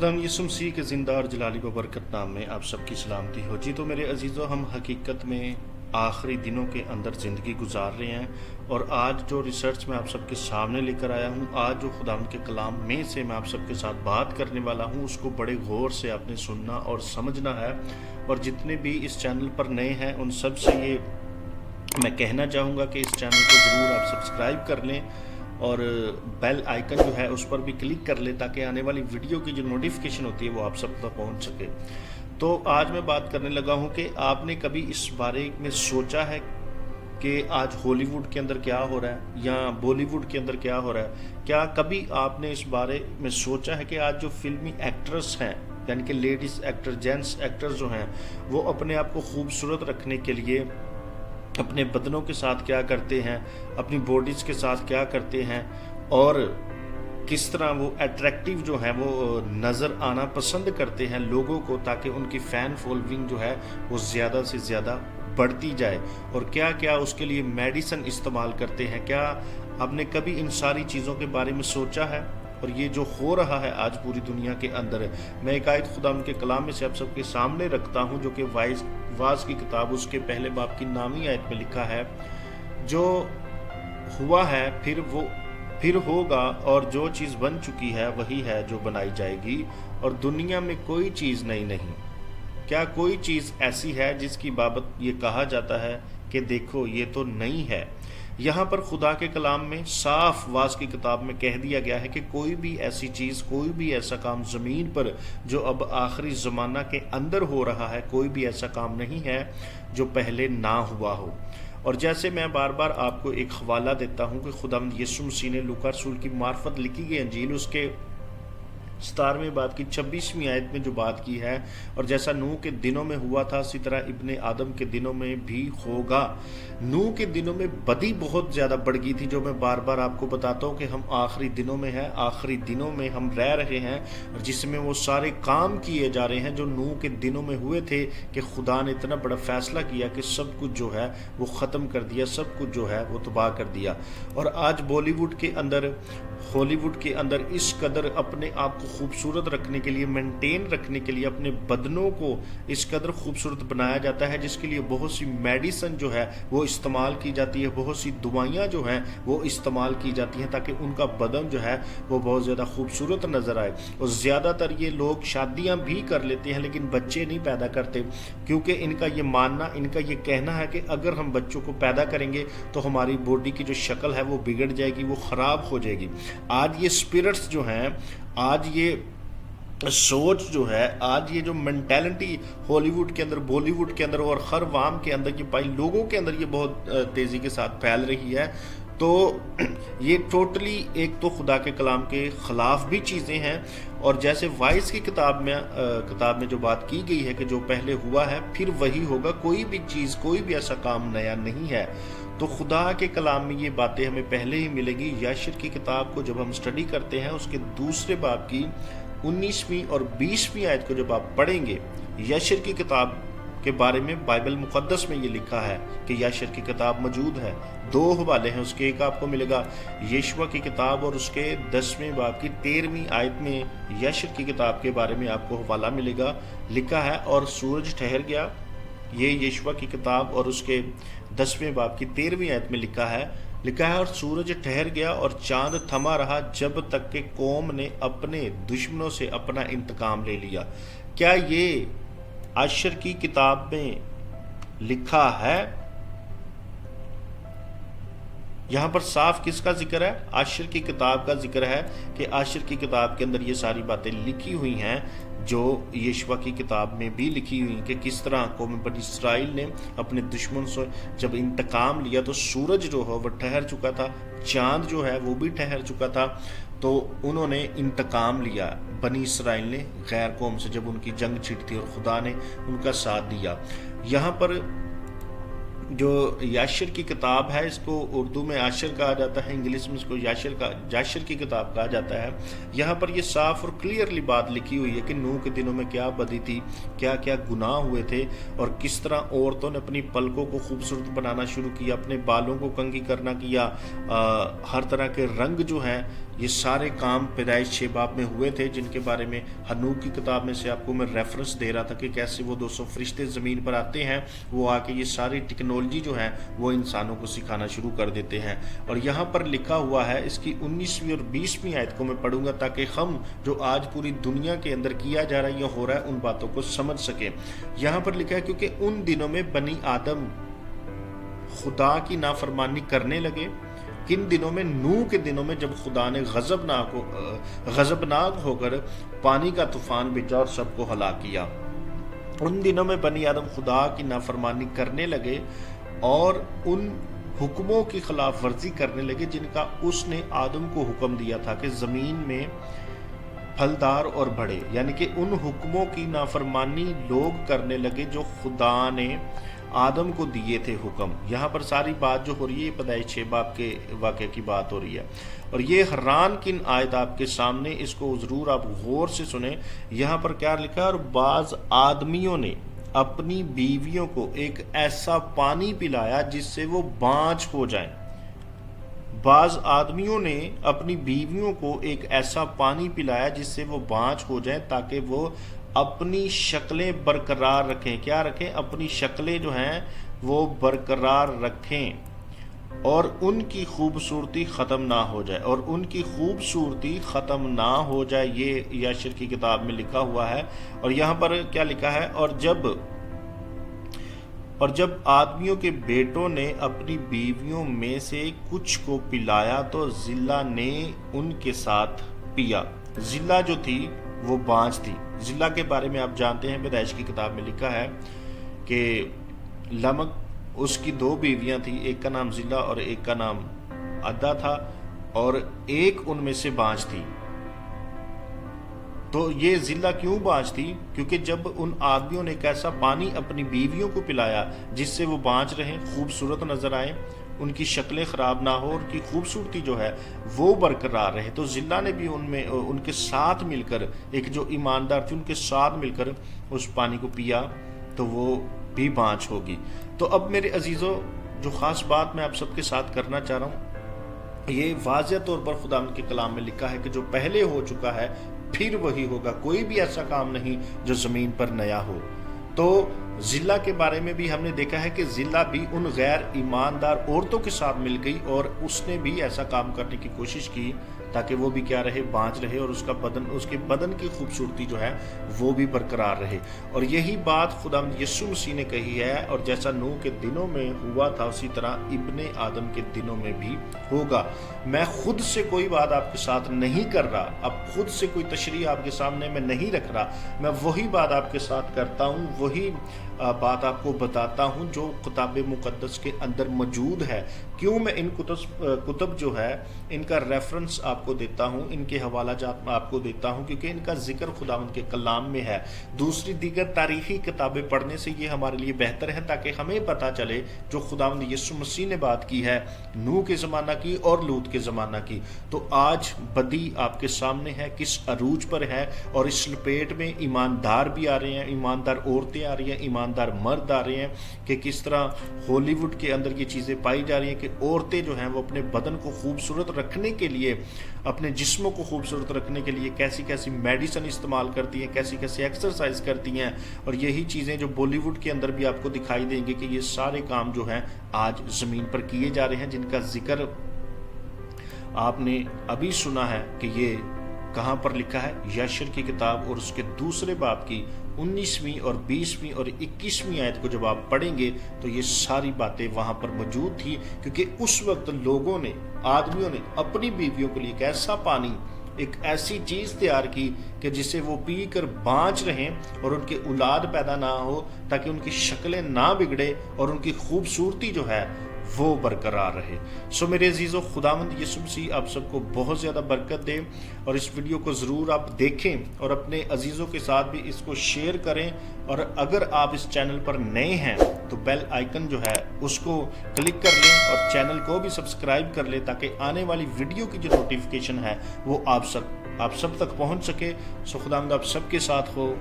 खुदावंद यीशु मसीह के ज़िंदा और जलाली बबरकत नाम में आप सबकी सलामती हो। जी तो मेरे अजीज़ों, हम हकीकत में आखिरी दिनों के अंदर ज़िंदगी गुजार रहे हैं और आज जो रिसर्च मैं आप सबके सामने लेकर आया हूँ, आज जो खुदावंद के कलाम में से मैं आप सबके साथ बात करने वाला हूँ, उसको बड़े गौर से आपने सुनना और समझना है। और जितने भी इस चैनल पर नए हैं उन सब से ये मैं कहना चाहूँगा कि इस चैनल को ज़रूर आप सब्सक्राइब कर लें और बेल आइकन जो है उस पर भी क्लिक कर लें ताकि आने वाली वीडियो की जो नोटिफिकेशन होती है वो आप सब तक पहुंच सके। तो आज मैं बात करने लगा हूं कि आपने कभी इस बारे में सोचा है कि आज हॉलीवुड के अंदर क्या हो रहा है या बॉलीवुड के अंदर क्या हो रहा है? क्या कभी आपने इस बारे में सोचा है कि आज जो फिल्मी एक्ट्रेस हैं, यानी कि लेडीज़ एक्टर, जेंट्स एक्टर्स जो हैं, वो अपने आप को खूबसूरत रखने के लिए अपने बदनों के साथ क्या करते हैं, अपनी बॉडीज़ के साथ क्या करते हैं और किस तरह वो अट्रैक्टिव जो है वो नज़र आना पसंद करते हैं लोगों को, ताकि उनकी फ़ैन फॉलोइंग जो है वो ज़्यादा से ज़्यादा बढ़ती जाए। और क्या क्या उसके लिए मेडिसिन इस्तेमाल करते हैं? क्या आपने कभी इन सारी चीज़ों के बारे में सोचा है? और ये जो हो रहा है आज पूरी दुनिया के अंदर, मैं एक आयत खुदा के कलाम में से आप सबके सामने रखता हूँ, जो कि वाज की किताब उसके पहले बाब की नामी आयत में लिखा है, जो हुआ है फिर होगा, और जो चीज़ बन चुकी है वही है जो बनाई जाएगी, और दुनिया में कोई चीज़ नई नहीं। क्या कोई चीज़ ऐसी है जिसकी बाबत ये कहा जाता है कि देखो ये तो नई है? यहाँ पर खुदा के कलाम में साफ वाज की किताब में कह दिया गया है कि कोई भी ऐसी चीज़, कोई भी ऐसा काम ज़मीन पर जो अब आखिरी ज़माना के अंदर हो रहा है, कोई भी ऐसा काम नहीं है जो पहले ना हुआ हो। और जैसे मैं बार बार आपको एक हवाला देता हूँ कि खुदावंद यीशु मसीह ने लूका रसूल की मार्फत लिखी गई अंजील उसके 17वें बाब की 26वीं आयत में जो बात की है, और जैसा नूह के दिनों में हुआ था उसी तरह इब्ने आदम के दिनों में भी होगा। नूह के दिनों में बदी बहुत ज़्यादा बढ़ गई थी, जो मैं बार बार आपको बताता हूँ कि हम आखिरी दिनों में हैं, आखिरी दिनों में हम रह रहे हैं, और जिसमें वो सारे काम किए जा रहे हैं जो नूह के दिनों में हुए थे कि खुदा ने इतना बड़ा फैसला किया कि सब कुछ जो है वो ख़त्म कर दिया, सब कुछ जो है वो तबाह कर दिया। और आज बॉलीवुड के अंदर, हॉलीवुड के अंदर इस कदर अपने आप को खूबसूरत रखने के लिए, मेंटेन रखने के लिए अपने बदनों को इस कदर खूबसूरत बनाया जाता है, जिसके लिए बहुत सी मेडिसिन जो है वो इस्तेमाल की जाती है, बहुत सी दवाइयाँ जो हैं वो इस्तेमाल की जाती हैं ताकि उनका बदन जो है वो बहुत ज़्यादा खूबसूरत नज़र आए। और ज़्यादातर ये लोग शादियाँ भी कर लेते हैं लेकिन बच्चे नहीं पैदा करते, क्योंकि इनका ये मानना, इनका ये कहना है कि अगर हम बच्चों को पैदा करेंगे तो हमारी बॉडी की जो शक्ल है वो बिगड़ जाएगी, वो ख़राब हो जाएगी। आज ये स्पिरिट्स जो हैं, आज ये सोच जो है, आज ये जो मेंटालिटी हॉलीवुड के अंदर, बॉलीवुड के अंदर और हर वाम के अंदर ये पाई लोगों के अंदर ये बहुत तेज़ी के साथ फैल रही है। तो ये टोटली एक तो खुदा के कलाम के ख़िलाफ़ भी चीज़ें हैं, और जैसे वाइस की किताब में जो बात की गई है कि जो पहले हुआ है फिर वही होगा, कोई भी चीज़, कोई भी ऐसा काम नया नहीं है। तो खुदा के कलाम में ये बातें हमें पहले ही मिलेगी। याशिर की किताब को जब हम स्टडी करते हैं, उसके दूसरे बाब की 19वीं और 20वीं आयत को जब आप पढ़ेंगे, याशिर की किताब के बारे में बाइबल मुक़द्दस में ये लिखा है कि याशिर की किताब मौजूद है। 2 हवाले हैं उसके, एक आपको मिलेगा यशवा की किताब और उसके 10वें बाब की 13वीं आयत में याशिर की किताब के बारे में आपको हवाला मिलेगा। लिखा है, और सूरज ठहर गया, ये यशवा की किताब और उसके 10वें बाब की 13वीं आयत में लिखा है, और सूरज ठहर गया और चांद थमा रहा जब तक कि कौम ने अपने दुश्मनों से अपना इंतकाम ले लिया। क्या ये आशर की किताब में लिखा है? यहाँ पर साफ किसका जिक्र है? आशर की किताब का जिक्र है कि आशर की किताब के अंदर ये सारी बातें लिखी हुई हैं जो यशवा की किताब में भी लिखी हुई कि किस तरह कौम बनी इस्राइल ने अपने दुश्मन से जब इंतकाम लिया तो सूरज जो है वो ठहर चुका था, चांद जो है वो भी ठहर चुका था, तो उन्होंने इंतकाम लिया बनी इस्राइल ने गैर कौम से जब उनकी जंग छिड़ी थी और खुदा ने उनका साथ दिया। यहाँ पर जो याशिर की किताब है, इसको उर्दू में आशिर कहा जाता है, इंग्लिश में इसको याशिर की किताब कहा जाता है। यहाँ पर ये साफ और क्लियरली बात लिखी हुई है कि नूह के दिनों में क्या बदी थी, क्या क्या गुनाह हुए थे, और किस तरह औरतों ने अपनी पलकों को खूबसूरत बनाना शुरू किया, अपने बालों को कंघी करना किया, हर तरह के रंग जो हैं یہ سارے کام پیدائش 6 باب میں ہوئے تھے، جن کے بارے میں ہنوک کی کتاب میں سے آپ کو میں ریفرنس دے رہا تھا کہ کیسے وہ 200 فرشتے زمین پر آتے ہیں، وہ آ کے یہ ساری ٹیکنالوجی جو ہے وہ انسانوں کو سکھانا شروع کر دیتے ہیں۔ اور یہاں پر لکھا ہوا ہے، اس کی 19ویں اور 20ویں آیت کو میں پڑھوں گا تاکہ ہم جو آج پوری دنیا کے اندر کیا جا رہا ہے یا ہو رہا ہے ان باتوں کو سمجھ سکیں۔ یہاں پر لکھا ہے کیونکہ ان دنوں میں بنی آدم خدا کی نافرمانی کرنے لگے۔ کن دنوں میں؟ نوح کے دنوں میں، جب خدا نے غضبناک ہو کر پانی کا طوفان بھیجا اور سب کو ہلاک کیا۔ ان دنوں میں بنی آدم خدا کی نافرمانی کرنے لگے اور ان حکموں کی خلاف ورزی کرنے لگے جن کا اس نے آدم کو حکم دیا تھا کہ زمین میں پھلدار اور بڑھے، یعنی کہ ان حکموں کی نافرمانی لوگ کرنے لگے جو خدا نے آدم کو دیے تھے حکم۔ یہاں پر ساری بات جو ہو رہی ہے یہ پیدائش 6 باب کے واقعے کی بات ہو رہی ہے، اور یہ حیران کن آیت آپ کے سامنے، اس کو ضرور آپ غور سے سنیں۔ یہاں پر کیا لکھا ہے؟ اور بعض آدمیوں نے اپنی بیویوں کو ایک ایسا پانی پلایا جس سے وہ بانجھ ہو جائیں۔ بعض آدمیوں نے اپنی بیویوں کو ایک ایسا پانی پلایا جس سے وہ بانجھ ہو جائیں تاکہ وہ اپنی شکلیں برقرار رکھیں۔ کیا رکھیں؟ اپنی شکلیں جو ہیں وہ برقرار رکھیں اور ان کی خوبصورتی ختم نہ ہو جائے، اور ان کی خوبصورتی ختم نہ ہو جائے، یہ یاشر کی کتاب میں لکھا ہوا ہے۔ اور یہاں پر کیا لکھا ہے؟ اور جب آدمیوں کے بیٹوں نے اپنی بیویوں میں سے کچھ کو پلایا تو زلہ نے ان کے ساتھ پیا۔ زلہ جو تھی وہ بانجھ تھی۔ زلہ کے بارے میں آپ جانتے ہیں، پیدائش کی کتاب میں لکھا ہے کہ لمک اس کی 2 بیویاں تھیں، ایک کا نام زلہ اور ایک کا نام عدا تھا، اور ایک ان میں سے بانجھ تھی۔ تو یہ زلہ کیوں بانجھ تھی؟ کیونکہ جب ان آدمیوں نے ایک ایسا پانی اپنی بیویوں کو پلایا جس سے وہ بانجھ رہیں، خوبصورت نظر آئیں، ان کی شکلیں خراب نہ ہو، ان کی خوبصورتی جو ہے وہ برقرار رہے، تو زلہ نے بھی ان کے ساتھ مل کر، ایک جو ایماندار تھی ان کے ساتھ مل کر اس پانی کو پیا تو وہ بھی بانجھ ہوگی۔ تو اب میرے عزیزو، جو خاص بات میں آپ سب کے ساتھ کرنا چاہ رہا ہوں، یہ واضح طور پر خدا کے کلام میں لکھا ہے کہ جو پہلے ہو چکا ہے پھر وہی ہوگا، کوئی بھی ایسا کام نہیں جو زمین پر نیا ہو۔ تو زلہ کے بارے میں بھی ہم نے دیکھا ہے کہ زلہ بھی ان غیر ایماندار عورتوں کے ساتھ مل گئی اور اس نے بھی ایسا کام کرنے کی کوشش کی تاکہ وہ بھی کیا رہے؟ بانجھ رہے، اور اس کے بدن کی خوبصورتی جو ہے وہ بھی برقرار رہے۔ اور یہی بات خدا یسوع مسیح نے کہی ہے، اور جیسا نوح کے دنوں میں ہوا تھا اسی طرح ابن آدم کے دنوں میں بھی ہوگا۔ میں خود سے کوئی بات آپ کے ساتھ نہیں کر رہا، اب خود سے کوئی تشریح آپ کے سامنے میں نہیں رکھ رہا، میں وہی بات آپ کے ساتھ کرتا ہوں، وہی بات آپ کو بتاتا ہوں جو کتاب مقدس کے اندر موجود ہے۔ کیوں میں ان کتب جو ہے ان کا ریفرنس آپ کو دیتا ہوں، ان کے حوالہ جات میں آپ کو دیتا ہوں، کیونکہ ان کا ذکر خداوند کے کلام میں ہے۔ دوسری دیگر تاریخی کتابیں پڑھنے سے یہ ہمارے لیے بہتر ہے تاکہ ہمیں پتہ چلے جو خداوند یسوع مسیح نے بات کی ہے نوح کے زمانہ کی اور لوط کے زمانہ کی۔ تو آج بدی آپ کے سامنے ہے، کس عروج پر ہے، اور اس لپیٹ میں ایماندار بھی آ رہے ہیں، ایماندار عورتیں آ رہی ہیں، ایماندار مرد آ رہے ہیں، کہ کس طرح ہالی ووڈ کے اندر یہ چیزیں پائی جا رہی ہیں کہ عورتیں جو ہیں وہ اپنے بدن کو خوبصورت رکھنے کے لیے، اپنے جسموں کو خوبصورت رکھنے کے لیے کیسی کیسی میڈیسن استعمال کرتی ہیں، کیسی کیسی ایکسرسائز کرتی ہیں، اور یہی چیزیں جو بالی ووڈ کے اندر بھی آپ کو دکھائی دیں گے کہ یہ سارے کام جو ہیں آج زمین پر کیے جا رہے ہیں، جن کا ذکر آپ نے ابھی سنا ہے کہ یہ کہاں پر لکھا ہے؟ یاشر کی کتاب اور اس کے 2 باب کی 19ویں اور 20ویں اور 21ویں آیت کو جب آپ پڑھیں گے تو یہ ساری باتیں وہاں پر موجود تھی، کیونکہ اس وقت لوگوں نے، آدمیوں نے اپنی بیویوں کے لیے ایک ایسا پانی، ایک ایسی چیز تیار کی کہ جسے وہ پی کر بانجھ رہیں اور ان کے اولاد پیدا نہ ہو، تاکہ ان کی شکلیں نہ بگڑے اور ان کی خوبصورتی جو ہے وہ برقرار رہے۔ سو میرے عزیزو، خداوند یسوع مسیح آپ سب کو بہت زیادہ برکت دے، اور اس ویڈیو کو ضرور آپ دیکھیں اور اپنے عزیزوں کے ساتھ بھی اس کو شیئر کریں، اور اگر آپ اس چینل پر نئے ہیں تو بیل آئیکن جو ہے اس کو کلک کر لیں اور چینل کو بھی سبسکرائب کر لیں تاکہ آنے والی ویڈیو کی جو نوٹیفیکیشن ہے وہ آپ سب تک پہنچ سکے۔ سو خداوند آپ سب کے ساتھ ہو۔